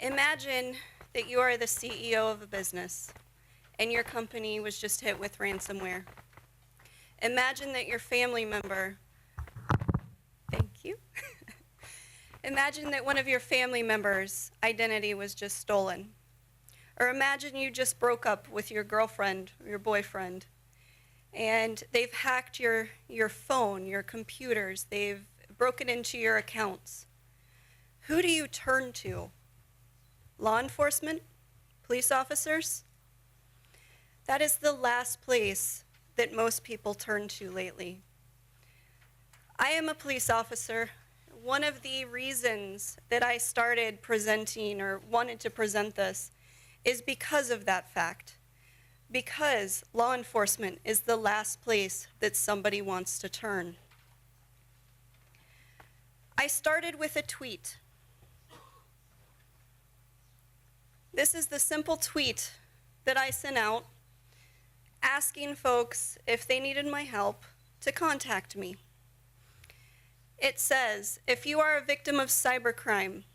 Imagine that you are the CEO of a business and your company was just hit with ransomware. Imagine that your family member, thank you. Imagine that one of your family members' identity was just stolen. Or imagine you just broke up with your girlfriend or your boyfriend and they've hacked your phone, your computers, they've broken into your accounts. Who do you turn to? Law enforcement? Police officers? That is the last place that most people turn to lately. I am a police officer. One of the reasons that I started presenting or wanted to present this is because of that fact. Because law enforcement is the last place that somebody wants to turn. I started with a tweet. This is the simple tweet that I sent out asking folks if they needed my help to contact me. It says, if you are a victim of cybercrime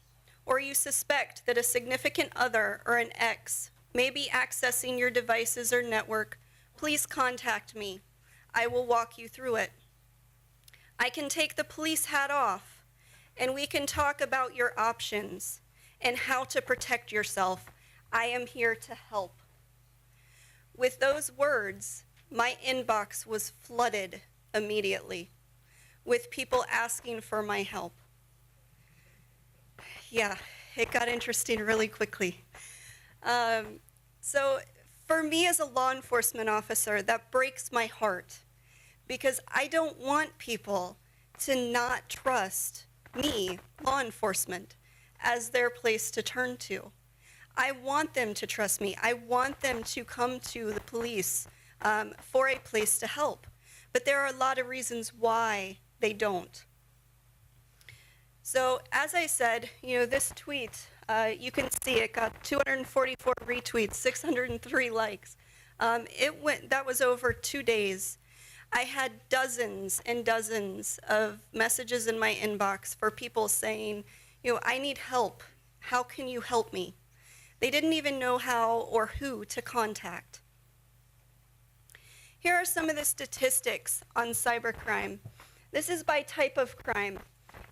or you suspect that a significant other or an ex may be accessing your devices or network, please contact me. I will walk you through it. I can take the police hat off and we can talk about your options and how to protect yourself. I am here to help. With those words, my inbox was flooded immediately with people asking for my help. Yeah, it got interesting really quickly. So for me as a law enforcement officer, that breaks my heart because I don't want people to not trust me, law enforcement, as their place to turn to. I want them to trust me. I want them to come to the police for a place to help. But there are a lot of reasons why they don't. So as I said, this tweet, you can see it got 244 retweets, 603 likes. That was over 2 days. I had dozens and dozens of messages in my inbox for people saying, I need help. How can you help me? They didn't even know how or who to contact. Here are some of the statistics on cybercrime. This is by type of crime.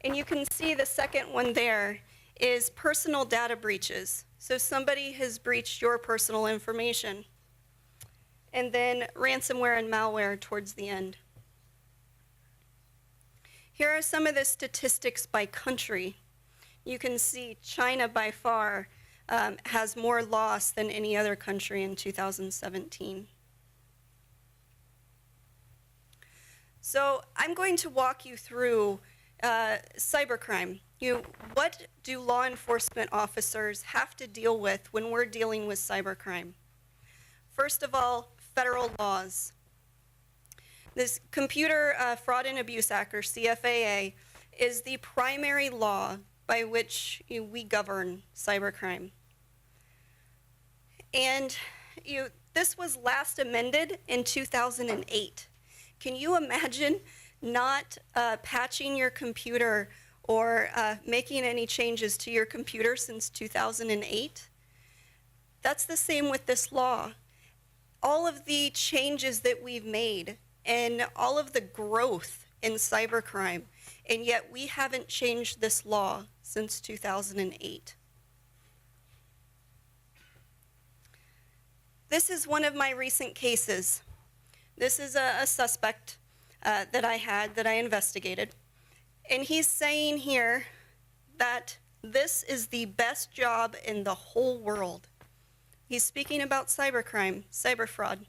And you can see the second one there is personal data breaches. So somebody has breached your personal information. And then ransomware and malware towards the end. Here are some of the statistics by country. You can see China by far has more loss than any other country in 2017. So I'm going to walk you through cybercrime. What do law enforcement officers have to deal with when we're dealing with cybercrime? First of all, federal laws. This Computer Fraud and Abuse Act, or CFAA, is the primary law by which we govern cybercrime. And this was last amended in 2008. Can you imagine not patching your computer or making any changes to your computer since 2008? That's the same with this law. All of the changes that we've made and all of the growth in cybercrime, and yet we haven't changed this law since 2008. This is one of my recent cases. This is a suspect that I investigated. And he's saying here that this is the best job in the whole world. He's speaking about cybercrime, cyber fraud.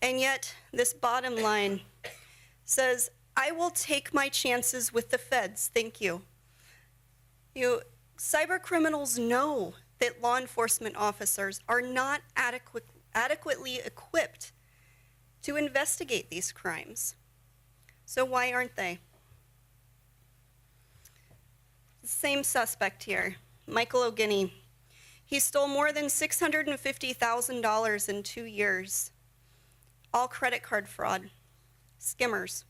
And yet, this bottom line says, I will take my chances with the feds, thank you. Cyber criminals know that law enforcement officers are not adequately equipped to investigate these crimes. So why aren't they? The same suspect here, Michael O'Guiney. He stole more than $650,000 in 2 years. All credit card fraud, skimmers.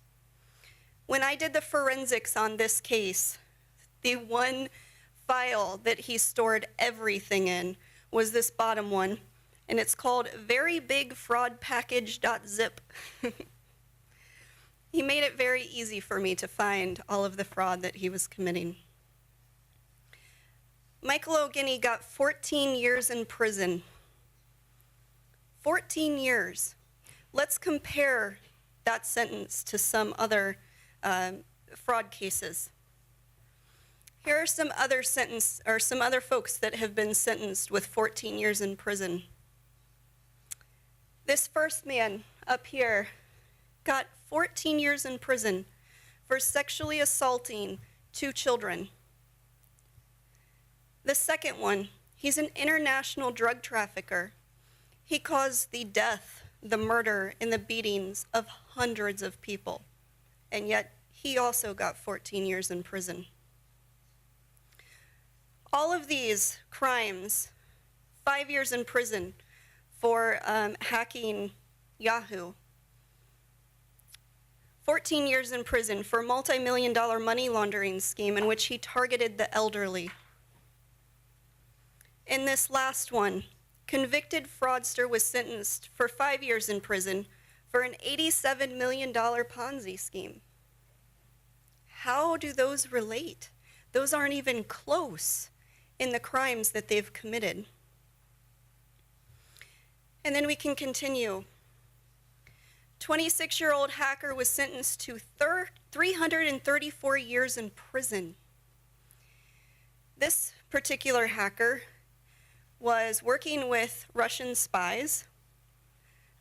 When I did the forensics on this case, the one file that he stored everything in was this bottom one, and it's called verybigfraudpackage.zip. He made it very easy for me to find all of the fraud that he was committing. Michael O'Guiney got 14 years in prison. 14 years. Let's compare that sentence to some other fraud cases. Here are some other folks that have been sentenced with 14 years in prison. This first man up here got 14 years in prison for sexually assaulting 2 children. The second one, he's an international drug trafficker. He caused the death, the murder, and the beatings of hundreds of people, and yet he also got 14 years in prison. All of these crimes, 5 years in prison for hacking Yahoo, 14 years in prison for a multi-million-dollar money laundering scheme in which he targeted the elderly. In this last one, convicted fraudster was sentenced for 5 years in prison for an $87 million Ponzi scheme. How do those relate? Those aren't even close in the crimes that they've committed. And then we can continue. 26-year-old hacker was sentenced to 334 years in prison. This particular hacker was working with Russian spies,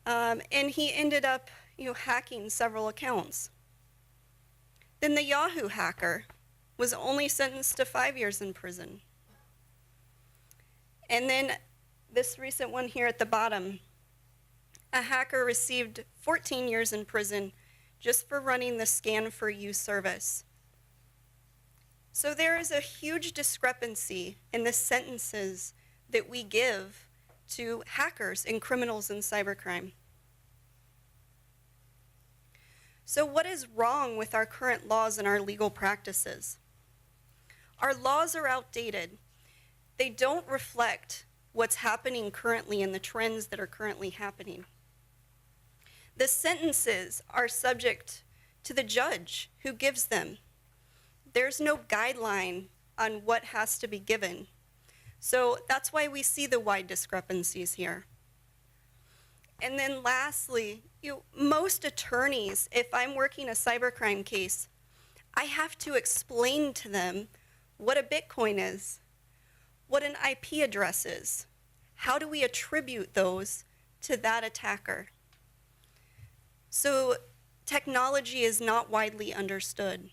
and he ended up hacking several accounts. Then the Yahoo hacker was only sentenced to 5 years in prison. And then this recent one here at the bottom, a hacker received 14 years in prison just for running the Scan for You service. So there is a huge discrepancy in the sentences that we give to hackers and criminals in cybercrime. So what is wrong with our current laws and our legal practices? Our laws are outdated. They don't reflect what's happening currently and the trends that are currently happening. The sentences are subject to the judge who gives them. There's no guideline on what has to be given. So that's why we see the wide discrepancies here. And then lastly, most attorneys, if I'm working a cybercrime case, I have to explain to them what a Bitcoin is, what an IP address is, how do we attribute those to that attacker. So technology is not widely understood.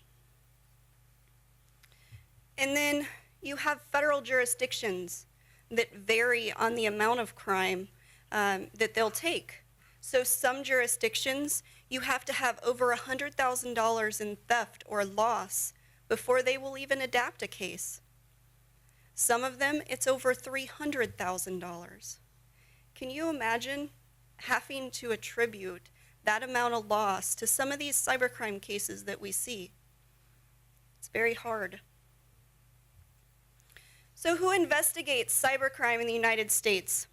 And then you have federal jurisdictions that vary on the amount of crime that they'll take. So some jurisdictions, you have to have over $100,000 in theft or loss before they will even adapt a case. Some of them, it's over $300,000. Can you imagine having to attribute that amount of loss to some of these cybercrime cases that we see? It's very hard. So who investigates cybercrime in the United States?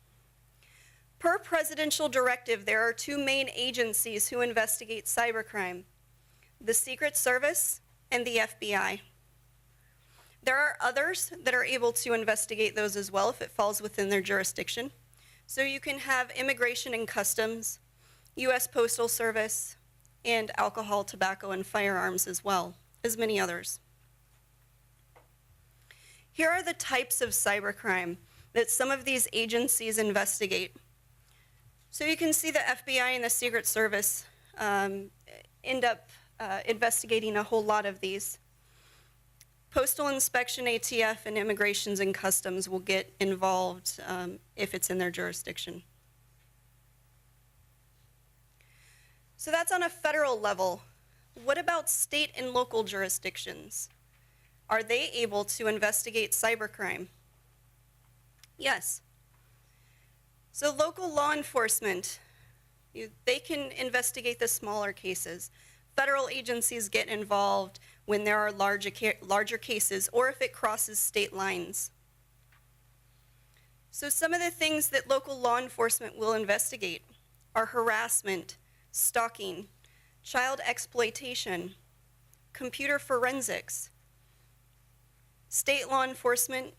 Per presidential directive, there are 2 main agencies who investigate cybercrime: the Secret Service and the FBI. There are others that are able to investigate those as well if it falls within their jurisdiction. So you can have Immigration and Customs, U.S. Postal Service, and alcohol, tobacco, and firearms as well, as many others. Here are the types of cybercrime that some of these agencies investigate. So you can see the FBI and the Secret Service end up investigating a whole lot of these. Postal Inspection, ATF, and Immigrations and Customs will get involved if it's in their jurisdiction. So that's on a federal level. What about state and local jurisdictions? Are they able to investigate cybercrime? Yes. So local law enforcement, they can investigate the smaller cases. Federal agencies get involved when there are larger cases or if it crosses state lines. So some of the things that local law enforcement will investigate are harassment, stalking, child exploitation, computer forensics. State law enforcement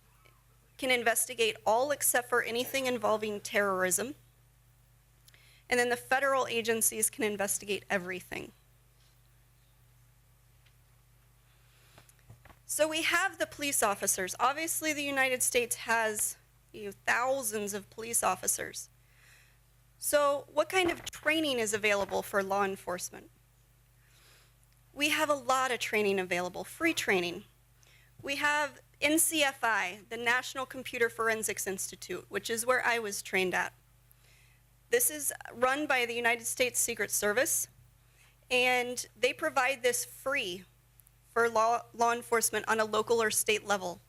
can investigate all except for anything involving terrorism. And then the federal agencies can investigate everything. So we have the police officers. Obviously, the United States has thousands of police officers. So what kind of training is available for law enforcement? We have a lot of training available, free training. We have NCFI, the National Computer Forensics Institute, which is where I was trained at. This is run by the United States Secret Service, and they provide this free for law enforcement on a local or state level.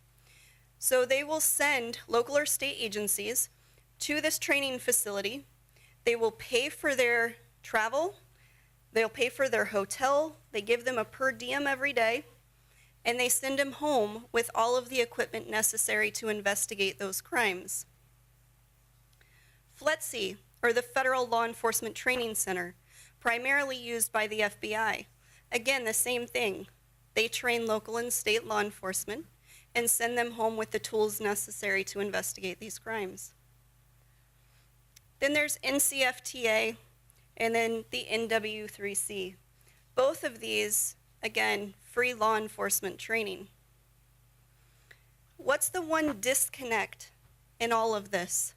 So they will send local or state agencies to this training facility. They will pay for their travel, they'll pay for their hotel, they give them a per diem every day, and they send them home with all of the equipment necessary to investigate those crimes. FLETC, or the Federal Law Enforcement Training Center, primarily used by the FBI. Again, the same thing. They train local and state law enforcement and send them home with the tools necessary to investigate these crimes. Then there's NCFTA and then the NW3C. Both of these, again, free law enforcement training. What's the one disconnect in all of this?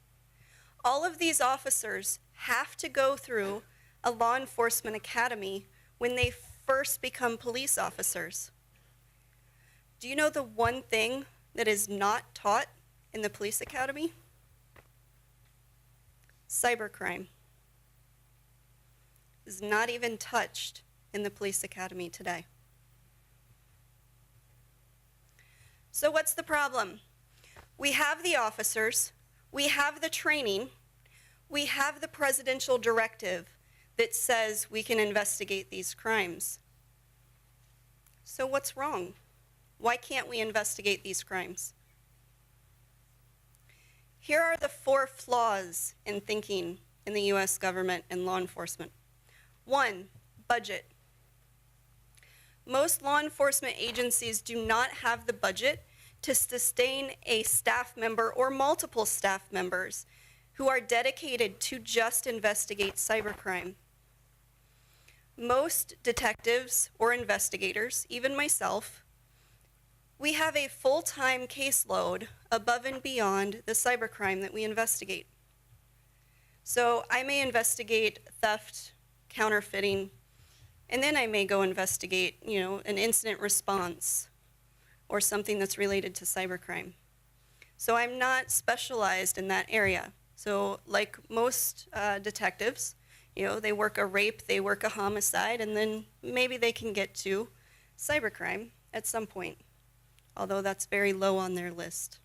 All of these officers have to go through a law enforcement academy when they first become police officers. Do you know the one thing that is not taught in the police academy? Cybercrime is not even touched in the police academy today. So what's the problem? We have the officers, we have the training, we have the presidential directive that says we can investigate these crimes. So what's wrong? Why can't we investigate these crimes? Here are the 4 flaws in thinking in the US government and law enforcement. 1, budget. Most law enforcement agencies do not have the budget to sustain a staff member or multiple staff members who are dedicated to just investigate cybercrime. Most detectives or investigators, even myself, we have a full-time caseload above and beyond the cybercrime that we investigate. So I may investigate theft, counterfeiting, and then I may go investigate, an incident response or something that's related to cybercrime. So I'm not specialized in that area. So like most detectives, they work a rape, they work a homicide, and then maybe they can get to cybercrime at some point, although that's very low on their list.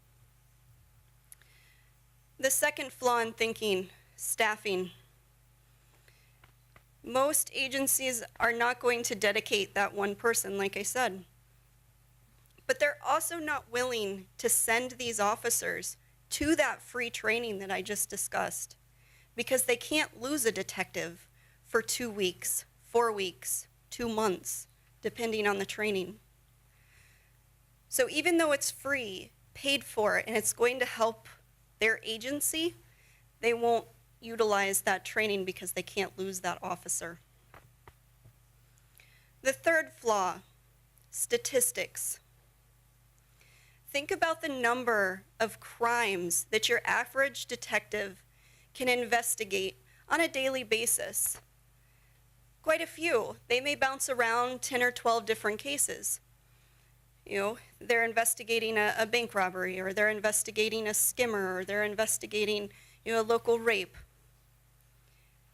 The second flaw in thinking, staffing. Most agencies are not going to dedicate that one person, like I said. But they're also not willing to send these officers to that free training that I just discussed, because they can't lose a detective for 2 weeks, 4 weeks, 2 months, depending on the training. So even though it's free, paid for, and it's going to help their agency, they won't utilize that training because they can't lose that officer. The third flaw, statistics. Think about the number of crimes that your average detective can investigate on a daily basis. Quite a few. They may bounce around 10 or 12 different cases. They're investigating a bank robbery, or they're investigating a skimmer, or they're investigating, a local rape.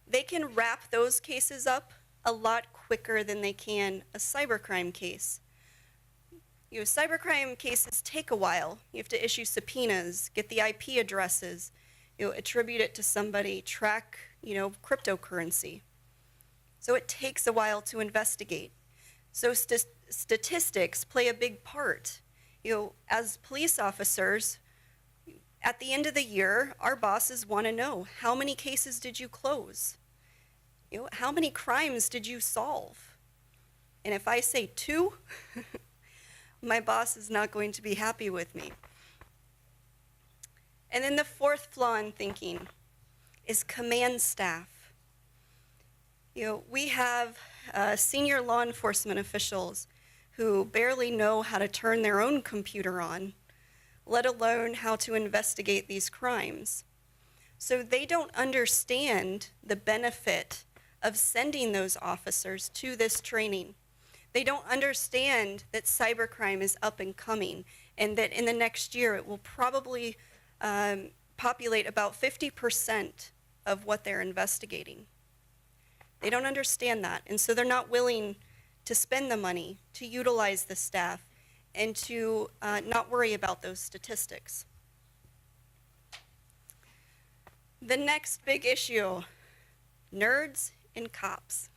They can wrap those cases up a lot quicker than they can a cybercrime case. Cybercrime cases take a while. You have to issue subpoenas, get the IP addresses, attribute it to somebody, track, cryptocurrency. So it takes a while to investigate. So statistics play a big part. As police officers, at the end of the year, our bosses want to know, how many cases did you close? How many crimes did you solve? And if I say 2, my boss is not going to be happy with me. And then the fourth flaw in thinking is command staff. We have senior law enforcement officials who barely know how to turn their own computer on, let alone how to investigate these crimes. So they don't understand the benefit of sending those officers to this training. They don't understand that cybercrime is up and coming, and that in the next year it will probably populate about 50% of what they're investigating. They don't understand that, and so they're not willing to spend the money to utilize the staff and to not worry about those statistics. The next big issue, nerds and cops.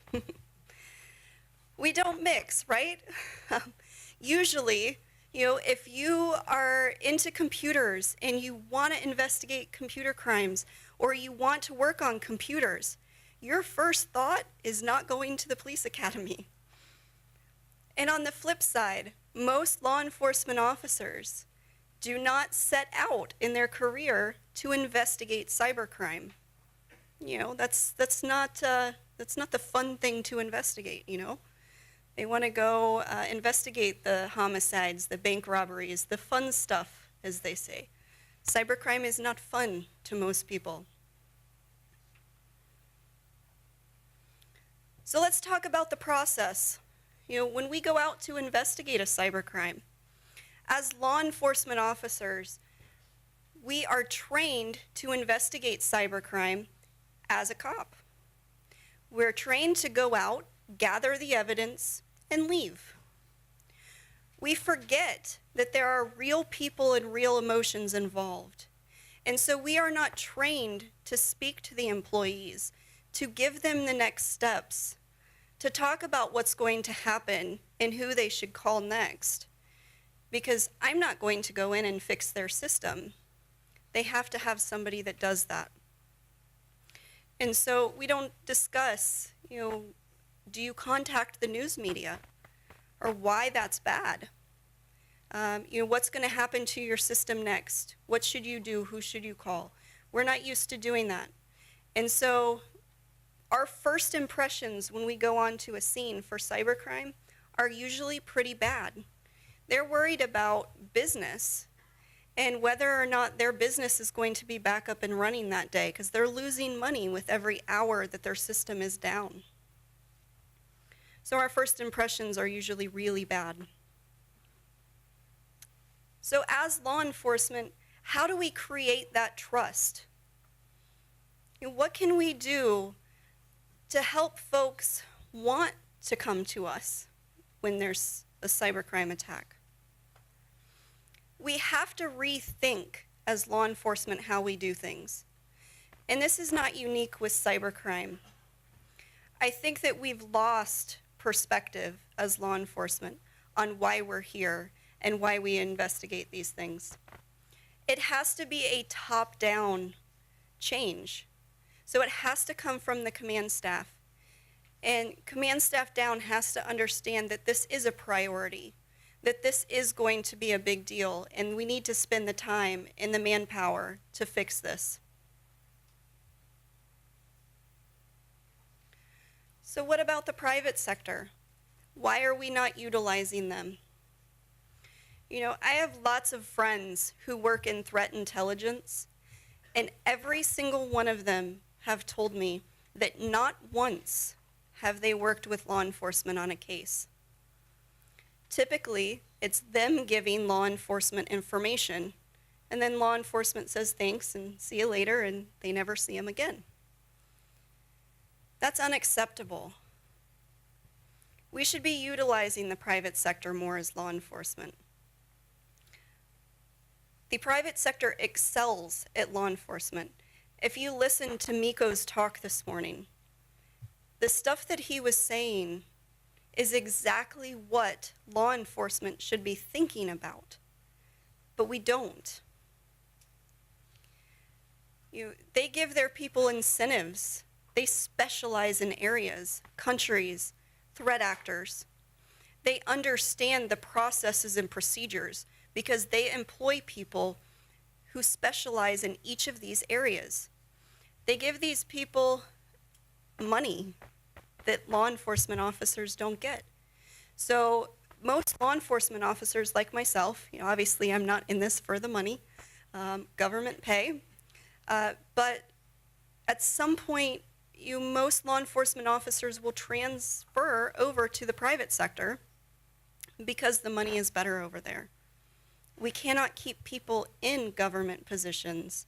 We don't mix, right? Usually, if you are into computers and you want to investigate computer crimes or you want to work on computers, your first thought is not going to the police academy. And on the flip side, most law enforcement officers do not set out in their career to investigate cybercrime. That's not the fun thing to investigate. They want to go investigate the homicides, the bank robberies, the fun stuff, as they say. Cybercrime is not fun to most people. So let's talk about the process. When we go out to investigate a cybercrime, as law enforcement officers, we are trained to investigate cybercrime as a cop. We're trained to go out, gather the evidence, and leave. We forget that there are real people and real emotions involved. And so we are not trained to speak to the employees, to give them the next steps, to talk about what's going to happen and who they should call next. Because I'm not going to go in and fix their system. They have to have somebody that does that. And so we don't discuss, do you contact the news media, or why that's bad? What's going to happen to your system next? What should you do? Who should you call? We're not used to doing that. And so our first impressions when we go onto a scene for cybercrime are usually pretty bad. They're worried about business and whether or not their business is going to be back up and running that day, because they're losing money with every hour that their system is down. So our first impressions are usually really bad. So as law enforcement, how do we create that trust? What can we do to help folks want to come to us when there's a cybercrime attack? We have to rethink as law enforcement how we do things. And this is not unique with cybercrime. I think that we've lost perspective as law enforcement on why we're here and why we investigate these things. It has to be a top-down change. So it has to come from the command staff. And command staff down has to understand that this is a priority, that this is going to be a big deal, and we need to spend the time and the manpower to fix this. So what about the private sector? Why are we not utilizing them? I have lots of friends who work in threat intelligence, and every single one of them have told me that not once have they worked with law enforcement on a case. Typically, it's them giving law enforcement information, and then law enforcement says thanks and see you later, and they never see them again. That's unacceptable. We should be utilizing the private sector more as law enforcement. The private sector excels at law enforcement. If you listen to Miko's talk this morning, The stuff that he was saying is exactly what law enforcement should be thinking about, but we don't. They give their people incentives. They specialize in areas, countries, threat actors. They understand the processes and procedures because they employ people who specialize in each of these areas. They give these people money that law enforcement officers don't get. So most law enforcement officers like myself, obviously I'm not in this for the money, government pay, but at some point, most law enforcement officers will transfer over to the private sector because the money is better over there. We cannot keep people in government positions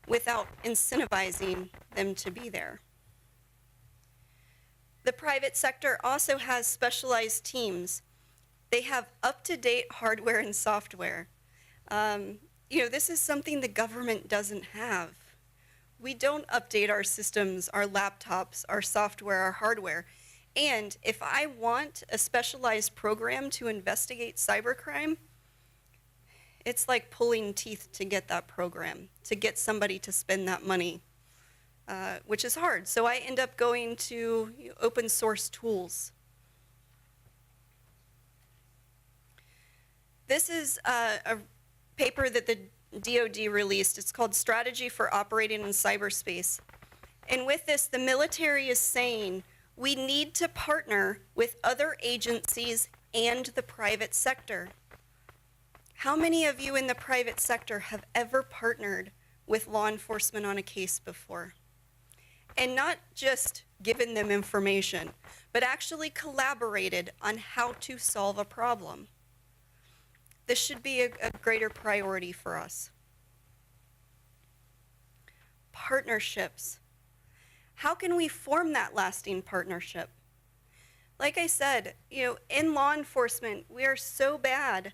without incentivizing them to be there. The private sector also has specialized teams. They have up-to-date hardware and software. This is something the government doesn't have. We don't update our systems, our laptops, our software, our hardware. And if I want a specialized program to investigate cybercrime, it's like pulling teeth to get that program, to get somebody to spend that money, which is hard. So I end up going to open source tools. This is a paper that the DoD released. It's called Strategy for Operating in Cyberspace. And with this, the military is saying we need to partner with other agencies and the private sector. How many of you in the private sector have ever partnered with law enforcement on a case before? And not just given them information, but actually collaborated on how to solve a problem. This should be a greater priority for us. Partnerships. How can we form that lasting partnership? Like I said, in law enforcement, we are so bad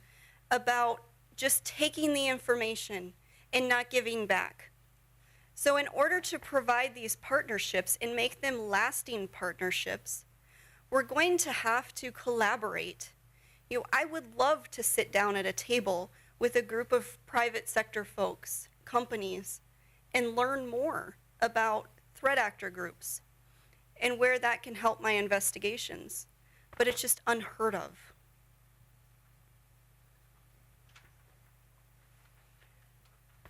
about just taking the information and not giving back. So in order to provide these partnerships and make them lasting partnerships, we're going to have to collaborate. I would love to sit down at a table with a group of private sector folks, companies, and learn more about threat actor groups and where that can help my investigations. But it's just unheard of.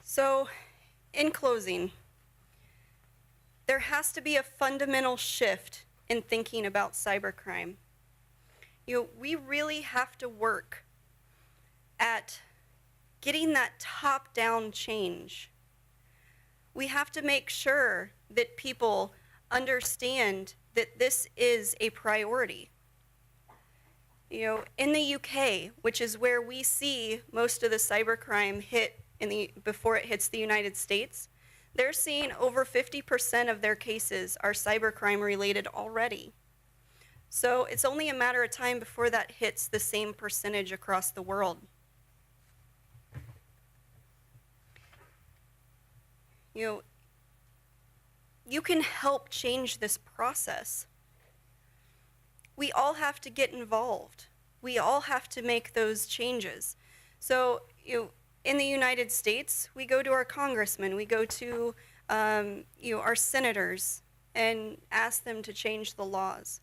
So, in closing, there has to be a fundamental shift in thinking about cybercrime. We really have to work at getting that top-down change. We have to make sure that people understand that this is a priority. In the UK, which is where we see most of the cybercrime hit before it hits the United States, they're seeing over 50% of their cases are cybercrime related already. So it's only a matter of time before that hits the same percentage across the world. You can help change this process. We all have to get involved. We all have to make those changes. So, in the United States, we go to our congressmen, we go to our senators and ask them to change the laws.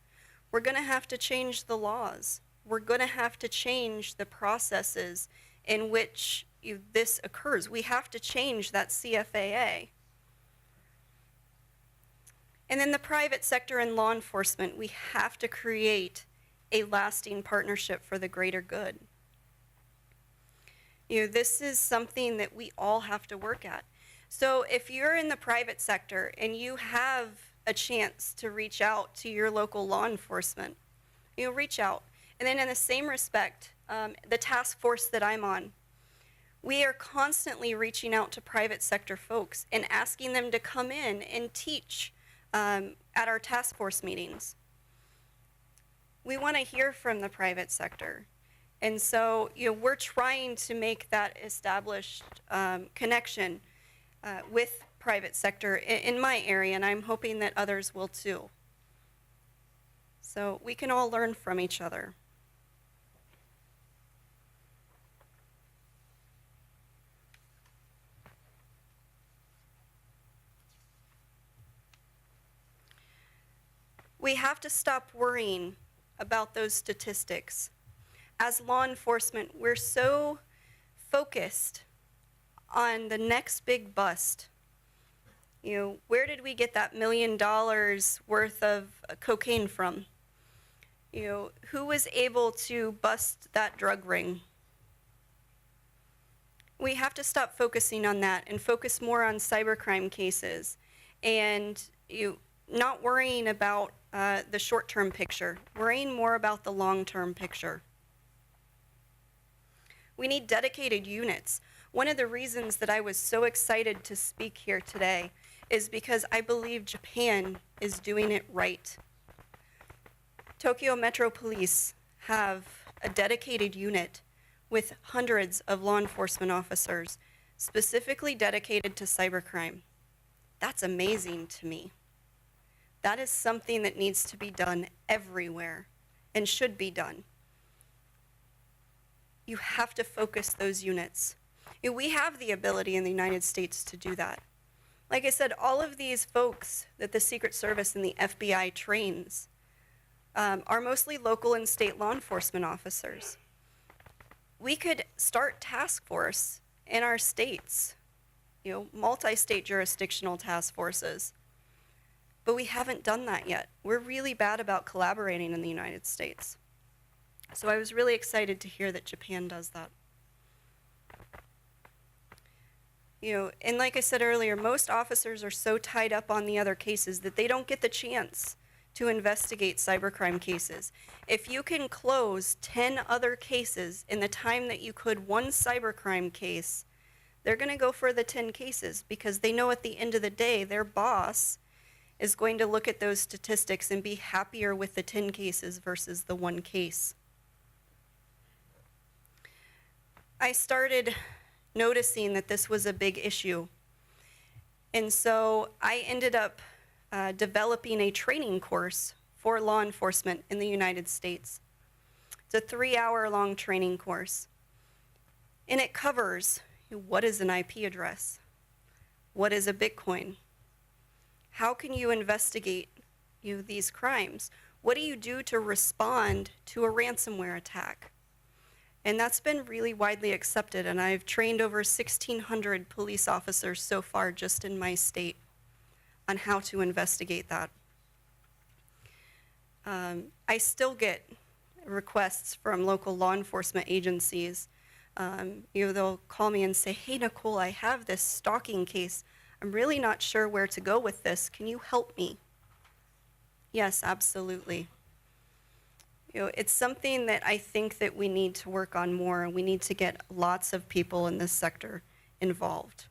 We're going to have to change the laws. We're going to have to change the processes in which this occurs. We have to change that CFAA. And then the private sector and law enforcement, we have to create a lasting partnership for the greater good. This is something that we all have to work at. So if you're in the private sector and you have a chance to reach out to your local law enforcement, reach out. And then in the same respect, the task force that I'm on, we are constantly reaching out to private sector folks and asking them to come in and teach at our task force meetings. We want to hear from the private sector. And so, we're trying to make that established connection with private sector in my area, and I'm hoping that others will too. So we can all learn from each other. We have to stop worrying about those statistics. As law enforcement, we're so focused on the next big bust. You know, where did we get that $1 million worth of cocaine from? You know, who was able to bust that drug ring? We have to stop focusing on that and focus more on cybercrime cases and not worrying about the short-term picture, worrying more about the long-term picture. We need dedicated units. One of the reasons that I was so excited to speak here today is because I believe Japan is doing it right. Tokyo Metro Police have a dedicated unit with hundreds of law enforcement officers specifically dedicated to cybercrime. That's amazing to me. That is something that needs to be done everywhere and should be done. You have to focus those units. We have the ability in the United States to do that. Like I said, all of these folks that the Secret Service and the FBI trains are mostly local and state law enforcement officers. We could start task force in our states, multi-state jurisdictional task forces. But we haven't done that yet. We're really bad about collaborating in the United States. So I was really excited to hear that Japan does that. And like I said earlier, most officers are so tied up on the other cases that they don't get the chance to investigate cybercrime cases. If you can close 10 other cases in the time that you could one cybercrime case, they're going to go for the 10 cases because they know at the end of the day, their boss is going to look at those statistics and be happier with the 10 cases versus the one case. I started noticing that this was a big issue. And so I ended up developing a training course for law enforcement in the United States. It's a 3-hour-long training course. And it covers what is an IP address? What is a Bitcoin? How can you investigate these crimes? What do you do to respond to a ransomware attack? And that's been really widely accepted, and I've trained over 1,600 police officers so far just in my state on how to investigate that. I still get requests from local law enforcement agencies. They'll call me and say, "Hey, Nicole, I have this stalking case. I'm really not sure where to go with this. Can you help me?" Yes, absolutely. It's something that I think that we need to work on more, and we need to get lots of people in this sector involved.